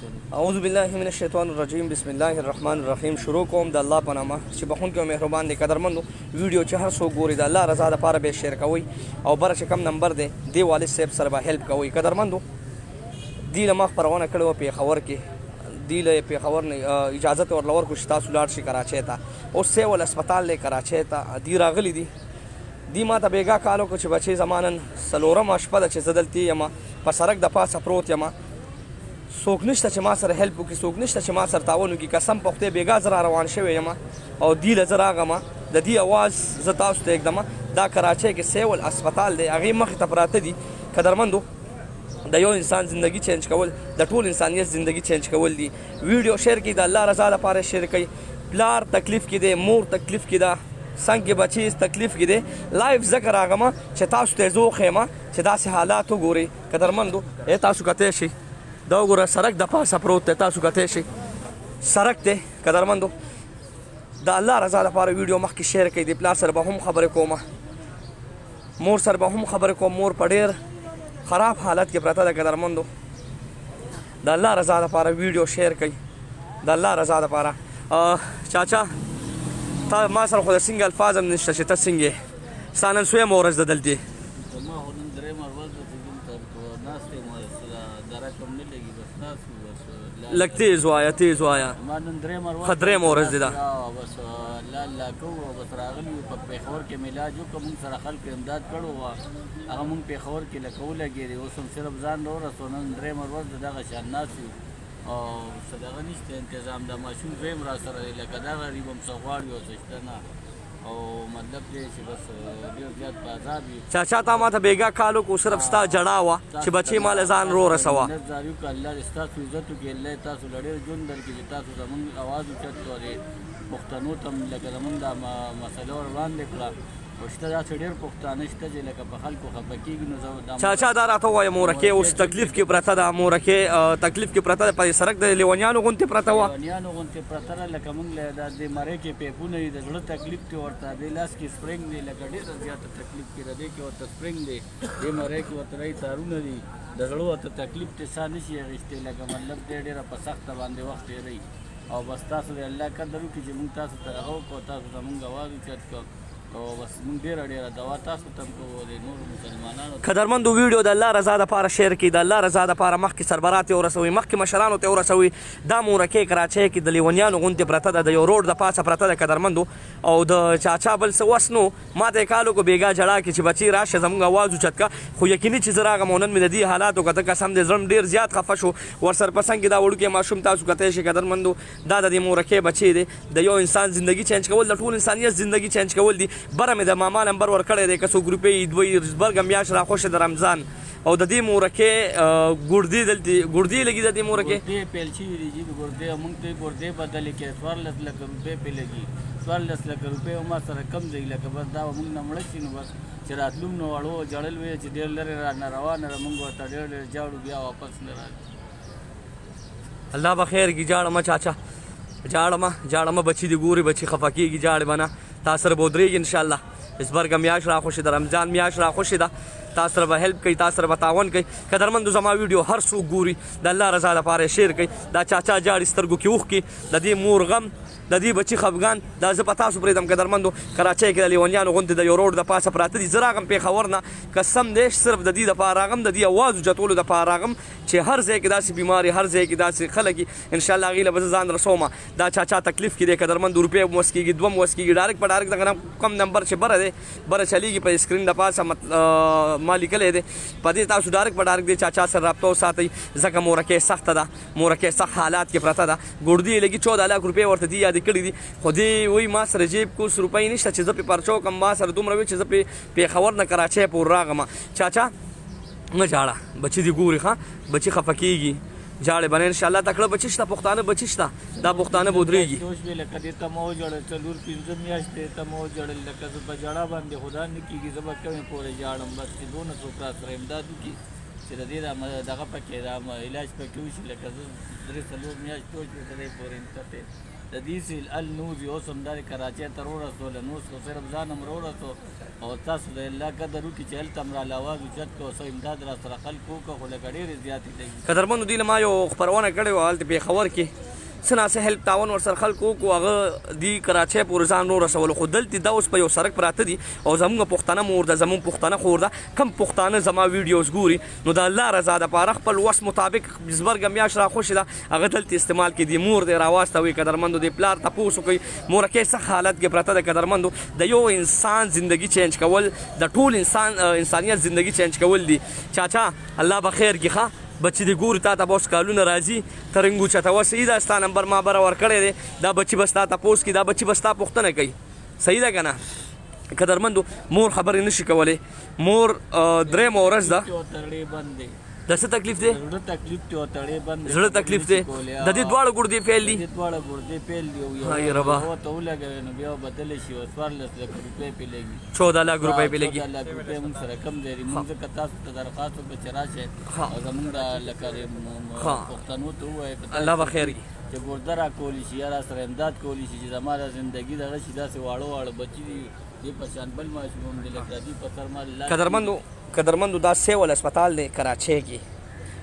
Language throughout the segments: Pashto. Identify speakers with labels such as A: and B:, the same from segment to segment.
A: اعوذ بالله من الشیطان الرجیم بسم الله الرحمن الرحیم. شروع کوم د الله په نامه چې بخون کې مهربان دي. قدرمنو ویډیو چې هر څوک ګوري د الله رضا لپاره به شیر کوي او بر چې کم نمبر دی دی والد صاحب سره به هیلپ کوي. قدرمنو دی له مخ پروانه کړو په خبر کې دی له په خبر نه اجازه ورلور کو شتا سولار شي کراچي ته او سیول هسپتال له کراچي ته دی راغلی دی ما ته بیګا کالو کو چې بچي زمانن سلورم شپه چې زدلتي یما په سرک د پاسه پروت یما څوک نشته چې ما سره هیلپ وکړي، څوک نشته چې ما سره تعاون وکړي. قسم په خدای بیګا زه روان شوی یم او دی له زه راغلم د دې اواز زه تاسو ته ږدم. دا کراچۍ کې سیول هسپتال دی، هغې مخې ته پراته دي. قدرمندو د یو انسان زندگی چینج کول د ټول انسانیت زندگی چینج کول دي. ویډیو شیر کړئ، د الله رضا لپاره شیر کړئ. پلار تکلیف کې دی، مور تکلیف کې ده، څنګه بچی تکلیف کې دی. لایف ذکر راغم چې تاسو ته زه وښیم چې داسې حالات وګورئ. قدرمندو تاسو کتی شئ دا وګوره سړک د پاسه پروت دی، تاسو کتی شئ سړک دی. قدرمندو د الله رضا لپاره ویډیو مخکې شیر کړئ. د پلار سره به هم خبرې کوم، مور سره به هم خبرې کوم. مور په ډېر خراب حالت کې پرته ده. قدرمندو د الله رضا لپاره ویډیو شیر کړئ، د الله رضا لپاره. چاچا تا ما سره خو د څنګه الفاظ هم نشته چې ته څنګه یې ستا نن سویمه ورځ ده دلتې لږ تیز وایه تیز وایه ښه درېیمه ورځ دې ده.
B: بس الله کوو بس راغلي په پېښور کې میلاج وکړو، موږ سره خلکو امداد کړو هغه موږ پېښور کې لکه ولګېدې. اوس هم صرف ځان راورسو، نن درېیمه ورځ د دغه شان ناست یو او څه دغه نشته انتظام. د ماشوم دویم را سره دی لکه دغه ریب هم څه غواړي او څه شته نه. او مطلب دی چې بس ډېر زیات په عذاب وي.
A: چاچا تا ماته بیګا کالو کو صرف ستا جړا وه چې بچې مال ځان رو رسوه.
B: زار وکړه الله دې ستاسو عزت وکړي، الله تاسو له ډېر ژوند درکړي چې تاسو زموږ اواز اوچت کړئ. پښتنو ته لکه زموږ دا مسله ور وړاندې کړه. او شته داسې ډېر پښتانه شته چې لکه په خلکو خفه کېږي. نو زه
A: چاچا دا راته ووایه مورکۍ اوس تکلیف کې پرته ده، مورکۍ تکلیف کې پرته ده، په سړک د لیونیانو غوندې پرته وه.
B: لیونیانو غوندې پرته ده لکه موږ له د مرۍ کې پیپونه دي، د زړه تکلیف دی ورته، دې لاس کې سپرینګ دی لکه ډېره زیاته تکلیف کې ده. دې کې ورته سپرینګ دی، دې مرۍ کې ورته رایي تارونه دي، د زړه ورته تکلیف دی ساه نشي اخیستی. لکه مطلب دی ډېره په سخته باندې وخت تېروي. او بس تاسو د الله قدر وکړي چې موږ تاسو ته هغه وکړو، تاسو زموږ اواز اوچت کړو او بس موږ ډېره دوا تاسو ته هم کوو د نورو مسلمانانو.
A: قدرمندو ویډیو د الله رضا دپاره شیر کړئ، د الله رضا دپاره مخکې سربراہ ته ورسوئ، مخکې مشرانو ته ورسوئ. دا مورکۍ کراچۍ کې د لیونیانو غوندې پرته ده، د یو روډ د پاسه پرته ده. قدرمندو او د چاچا بل څه وس نو ما ته یې کالو کو بیګا جړا کې چې بچي راشه زموږ اواز اوچت کړه. خو یقیني چې زه راغم او نن مې د دې حالاتو کته قسم دې زړه ډېر زیات خفه شو. ورسره په څنګ کې دا وړوکی ماشوم تاسو کتی شئ. قدرمندو دا د دې مورکۍ بچی دی، د یو انسان زندگی چینج کول د ټول انسانیت زندگی چینج کول دي. بره مې د ماما نمبر ورکړی دی که څوک روپۍ دوی زبرګه میاشت راخوښې د رمضان او د دې مورکۍ ګردې دلته ګردې لګي. د دې مورکۍ
B: ګردې پیل شوي دي جي ګردې موږ ته ګردې بدلې کې 14 لکه روپۍ پې لګي. 14 لکه روپۍ ما سره کم دی لکه بس دا موږ نه مړه شي. نو بس چې راتلو نو اړو جړل وی چې ډېر لرې رانه روانه موږ ورته ډېر جاړو بیا واپس نه راځي.
A: الله به خیر کړي. جاړمه چاچا جاړمه بچي دې ګوري، بچي خفه کېږي جاړې به نه. تا سره به ودرېږي انشاءالله. زبرګه میاشت راخوښې ده، رمضان میاشت راخوښې ده، تا سره به هیلپ کوي، تا سره به تعاون کوي. قدرمندو زما ویډیو هر څوک ګوري د الله رضا لپاره شیر کوي. دا چاچا جاړي سترګو کې اوښکې، د دې مور غم، د دې بچي خفګان دا زه په تاسو پرېږدم. قدرمندو کراچۍ کې د لیونیانو غوندې د یو روډ د پاسه پراته دي. زه راغم پېښور نه، قسم دی صرف د دې دپاره راغم، د دې اواز اوچتولو دپاره راغم چې هر ځای کې داسې بیماري، هر ځای کې داسې خلک وي. انشاءالله هغې له به زه ځان رسوم. دا چاچا تکلیف کې دی. قدرمندو روپۍ هم وس کېږي، 2 هم وس کېږي. ډایرکټ په ډایرکټ دغه کم نمبر چې بره دی بره چلیږي په اسکرین د پاسه ما لیکلی دی. په دې تاسو ډایرکټ په ډایرکټ دی چاچا سره رابطه وساتئ، ځکه مورکۍ سخته ده، مورکۍ سخت حالات کې پرته ده. ګردې لګي 14 لاک روپۍ ورته دي یادې کړي دي. خو دې وایي ما سره جیب کوس روپۍ نشته چې زه پې پرچه وکړم. ما سره دومره وي چې زه پې پېښور نه کراچۍ پورې راغلم. چاچا مه جاړه، بچي دې ګوري ښه، بچي خفه کېږي. جاړې به نه انشاءالله تکړه بچي شته، پښتانه بچي شته، دا پښتانه به ودرېږي.
B: لکه دې ته مه وژړل 4-5 میاشتې ته مه وژړل لکه زه په ژړا باندې خدا نه کېږي. زه به کمې پورې ژاړم بس چې دونه څوک را سره امداد وکړي چې د دې دغه پکې دا علاج پکې وشي لکه زه 3 میاشتې وشوې په دې پورې نښتې د دې سیل النوز اوس هم دا کراچۍ ته ورسولو نو اوس خو صرف ځان هم راورسو او تاسو د الله قدر وکړي چې هلته هم راله اواز اوچت کړو څه امداد را سره خلک وکړه خو لکه ډېرې زیاتې لګي
A: قدرمندو دوی له ما یو خپرونه کړې وه هلته پېښور کې څه ناڅه هیلپ تعاون ورسره خلکو وکړو هغه دوی کراچۍ پورې ځان ورسولو خو دلته دا اوس په یو سړک پراته دي او زموږ پښتانه مور ده زموږ پښتانه خور ده کم پښتانه زما ویډیوز ګوري نو د الله رضا دپاره خپل وس مطابق زبرګه میاشت راخوشې ده هغه دلته استعمال کړي دي مور دی راواستوي قدرمندو د پلار تپوس وکړي مورکۍ سخت حالت کې پرته ده قدرمندو د یو انسان زندگی چینج کول د ټول انسانیت زندگی چینج کول دي چاچا الله به خیر کړي ښه بچی دی ګوري تا ته به اوس کالونه راځي ته رنګو چته صحیح ده ستا نمبر ما بره ورکړی دی دا بچي به ستا تپوس کړي دا بچي به ستا پوښتنه کوي صحیح ده که نه قدرمندو مور خبرې نشي کولی مور درېیمه ورځ ده د څه تکلیف دی
B: زړه تکلیف دی او تړې بند
A: زړه تکلیف دی د دې دواړه ګردې فیل دي
B: دواړه ګردې فیل دي او
A: هاي ربا
B: یو ته ولګوي نو بیا بدل شي او 14 لک روپۍ پې لګي
A: 14 لک روپۍ پې لګي
B: 14 لک روپۍ موږ سره کم دی موږ ځکه تاسو ته درخواست وکړو چې راشئ او زموږ د لکه پښتنو ته ووایئ
A: الله به خیر کړي
B: چې ګرده را کولی شي یا را سره امداد کولی شي چې زما د زندګي دغه شي داسې واړه واړه بچي دي دې په شان بل ماشوم هم دی لکه دې په سر ما
A: قدرمندو دا سیول هسپتال دی کراچۍ کې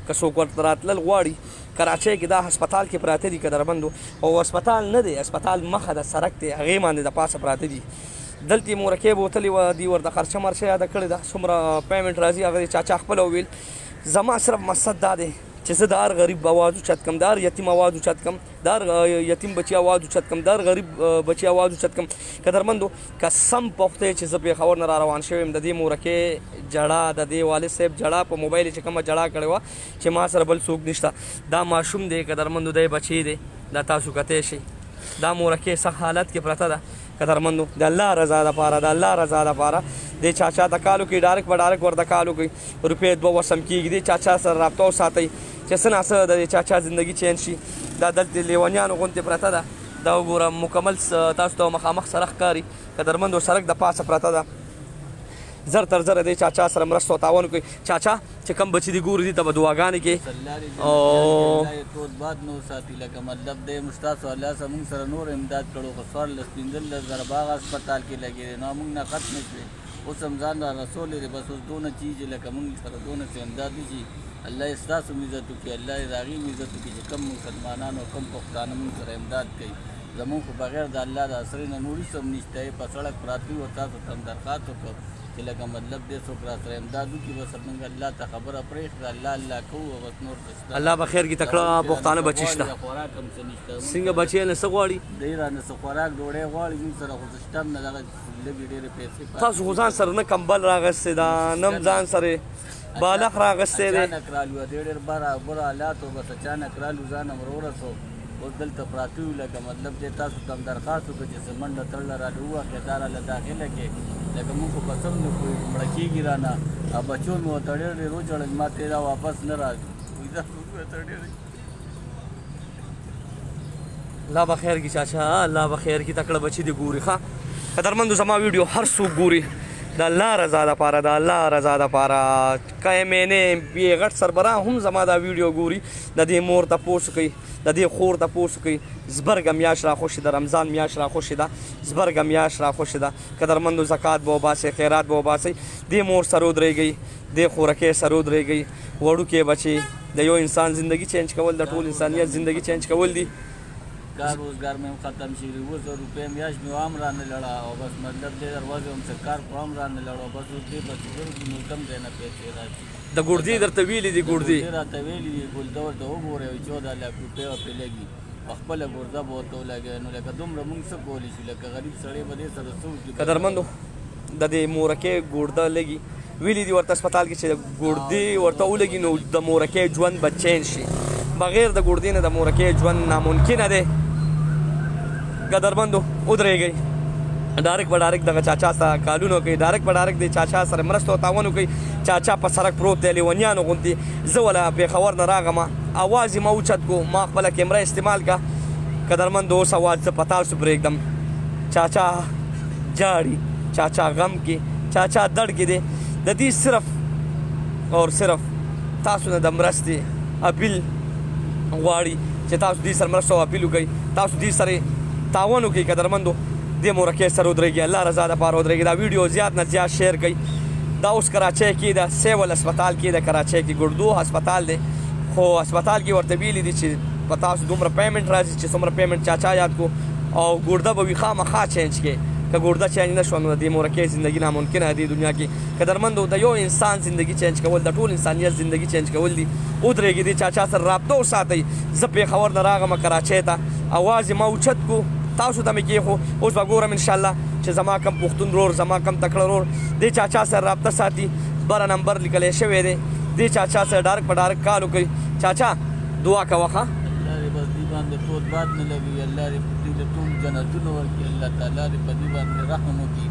A: که څوک ورته راتلل غواړي کراچۍ کې دا هسپتال کې پراته دي قدرمندو او هسپتال نه دی هسپتال مخه د سړک دی هغې باندې د پاسه پراته دي دلته یې مورکۍ بوتلې وه دوی ورته خرچه مرچه یاده کړې ده څومره پیمنټ راځي هغه چاچا خپله وویل زما صرف مقصد دا دی چې زه د هر غریب آواز اوچت کړم د هر یتیم آواز اوچت کړم د هر یتیم بچي آواز اوچت کړم د هر غریب بچي آواز اوچت کړم قدرمندو قسم پخته چې زه پېښور نه را روان شوی یم د دې مورکۍ جړه د دې والد صاحب جړه په موبایل چې کومه جړه کړې وه چې ما سره بل څوک نشته دا ماشوم دی قدرمندو دی بچی دی دا تاسو کتی شئ دا مورکۍ سخت حالت کې پرته ده قدرمندو د الله رضا دپاره د الله رضا دپاره دې چاچا ته کال وکړي ډایرکټ به ډایرکټ ورته کال وکړي روپۍ 2 وسم کېږي دې چاچا سره رابطه وساتئ چې څه ناڅه د دې چاچا زندګي چینج شي دا دلته لیونیانو غوندې پرته ده دا وګوره مکمل تاسو ته مخامخ سړک ښکاري قدرمندو سړک د پاسه پرته ده زر تر زره دی چاچا سره مرسته او تعاون کوي چاچا چې کم بچي دي ګوري دي ته به دعاګانې کوي
B: او تود باد نو ساتي لکه مطلب دی مستاسو الله سره موږ سره نور امداد کړو خو 14 باغ هسپتال کې لګېدی نو موږ نه ختم شوې اوس هم ځان را رسولی دی بس اوس دونه چیز لکه موږ سره دونه څه امداد وشي الله یې ستاسو هم عزت وکړي الله یې د هغې هم عزت وکړي چې کم مسلمانان او کم پښتانه موږ سره امداد کوي زموږ خو بغیر د الله د اسرې نه نور هېڅ هم نشته په سړک پراته وي او تاسو ته هم درخواست وکړو چې لکه مطلب دې څوک را سره امداد وکړي بس موږ الله ته خبره پرېږدو الله الله کوو او بس نور څه
A: الله به خیر کړي تکړه پښتانه بچي شته
B: خوراک هم څه نشته
A: څنګه بچي نه څه غواړي
B: دی رانه څه خوراک ډوډۍ غواړي موږ سره خو څه شته هم نه دغه لږې ډېرې پیسې
A: تاسو خو ځان سره نه کمبل راغستې ده نه ځان سره بالغ راغستې دی
B: اچانک رالو ډېر بره حالات و بس اچانک رالو ځان هم راورسو اوس دلته پراته یو لکه مطلب دی تاسو ته هم درخواست وکړو چې څه منډه تړله راله ووهکې دا راله داخله کې لکه موږ خو په سم نه پوهېږو مړه کېږي رانه او بچو مې ورته ډېر ډېر وژړل ما ته دا واپس نه راځي دا ورته ډېر
A: الله به خیر کړي چاچا الله به خیر کړي تکړه بچي دي ګوري ښه قدرمندو زما ویډیو هر څوک ګوري د الله رضا دپاره د الله رضا دپاره که ایم این اے ایم پي غټ سربراه هم زما دا ویډیو ګوري د دې مور تپوس کوي د دې خور تپوس کوي زبرګه میاشت راخوشې ده رمضان میاشت راخوشې ده زبرګه میاشت راخوشې ده قدرمندو زکات به وباسئ خیرات به وباسئ دې مور سره ودرېږئ دې خورکۍ سره ودرېږئ وړوکې بچي د یو انسان زندگی چینج کول د ټول انسانیت زندگی چینج کول دي
B: کار روزګار مې هم ختم شي 200 روپۍ میاشت مې هم رانه لړه او بس مطلب دې دروازې هم څه کار خو هم رانه لړه او بس اوس دې پسې ګرځو نو کم ځای نه پیسې راشي
A: د ګردې درته ویلي دي ګردې
B: راته ویلي دي ګلده ورته وګورئ 14 لک روپۍ ورپې لګي خپله ګرده به ورته ولګوي نو لکه دومره موږ څه کولی شو لکه غریب سړی به دې سره څه وکړي
A: قدرمندو د دې مورکۍ ګرده لګي ویلي دي ورته هسپتال کې چې ګردې ورته ولګي نو د مورکۍ ژوند به چینج شي بغیر د ګردې نه د مورکۍ ژوند ناممکنه دی قدرمندو ودرېږئ ډایرکټ به ډایرکټ دغه چاچا سره کالونه کوي ډایرکټ به ډایرکټ د چاچا سره مرسته او تعاون وکړئ چاچا په سړک پروت دی لیونیانو غوندې زه وله پېښور نه راغمه اواز یې ما اوچت کو ما خپله کیمره استعمال کا قدرمندو اوس اواز زه په تاسو پرېږدم چاچا جاړي چاچا غم کې چاچا دړ کې دی د دې صرف اور صرف تاسو نه د مرستې اپیل غواړي چې تاسو دې سره مرسته او اپیل وکړئ تاسو دې سره تعاون وکړئ قدرمندو دې مورکې سره ودرېږي الله رضا دپاره ودرېږي دا ویډیو زیات نه زیات شیر کړئ دا اوس کراچۍ کې د سیول هسپتال کې د کراچۍ کې ګردو هسپتال دی خو هسپتال کې ورته ویلي دي چې په تاسو دومره پیمنټ راځي چې څومره پیمنټ چا یاد کو او ګرده به وي خامخا چینج کې که ګرده چینج نه شوه نو د دې مورکۍ زندګي ناممکنه دی دنیا کې قدرمندو د یو انسان زندګي چینج کول د ټول انسانیت زندګي چینج کول دي ودرېږي دې چا سره رابطه وساتئ زه پېښور نه راغلم کراچۍ ته اواز یې ما اوچت کو تاسو ته مې کېښو اوس به ګورم انشاءالله چې زما کم پښتون رور زما کم تکړه رور دې چا سره رابطه ساتي بره نمبر لیکلی شوی دی دې چا سره ډارک په ډارک کال وکړئ چاچا دعا کوه ښه
B: الله دې بس دې باندې تود باد نه لګوي الله دې دې له ټول جنتونه ورکړي الله تعالی دې په دې باندې رحم وکړي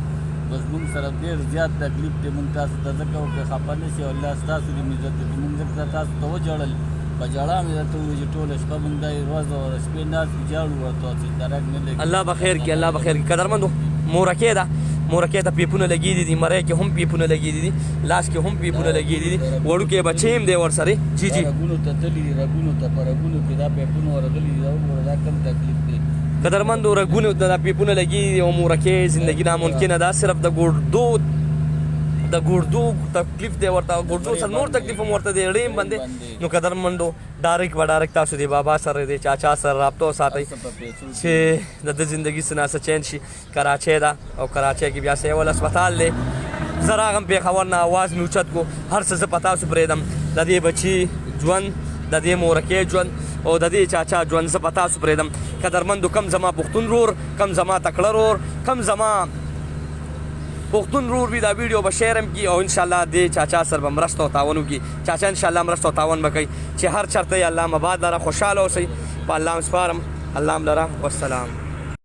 B: بس موږ سره ډېر زیات تکلیف دی موږ تاسو ته ځکه وکړو خفه نه شي او الله ستاسو دې عزت وکړي موږ ځکه تاسو ته وژړل په ژړا مې درته وویل چې ټوله شپه موږ دا ورځ او شپې ناست وژاړو ورته چې درک نه لګي
A: الله به خیر کړي الله به خیر کړي قدرمندو مورکۍ ده مورکۍ ته پیپونه لګېدي دي مرۍ کې هم پیپونه لګېدي دي لاس کې هم پیپونه لګېدي دي وړوکی بچی هم دی ورسره جی جی
B: رګونو ته تللي دي رګونو ته په رګونو کې دا پیپونه ورغلي دي دا وګوره دا کم تکلیف دی
A: قدرمندو رګونو ته دا پیپونه لګېدي دي او مورکۍ زندګي ناممکنه ده صرف د ګردو تکلیف دی ورته ګردو سره نور تکلیف هم ورته دی ړیم باندې نو قدرمندو ډارک به ډارک تاسو د بابا سره دی چاچا سره رابطه وساتئ چې د ده زندګي څه نه څه چینج شي کراچۍ ده او کراچۍ کې بیا سیول هسپتال دی زه راغم پېښور نه اواز مې اوچت کو هر څه زه په تاسو پرېږدم د دې بچي ژوند د دې مورکۍ ژوند او د دې چاچا ژوند زه په تاسو پرېږدم قدرمندو کم زما پښتون رور کم زما تکړه رور کم زما پښتون رور وي دا ویډیو به شیر هم کړي او انشاءالله دې چاچا سره به مرسته او تعاون وکړي چاچا انشاءالله مرسته او تعاون به کوي چې هر چېرته یې الله مباد لره خوشحاله اوسئ په الله هم سپارم الله هم لره والسلام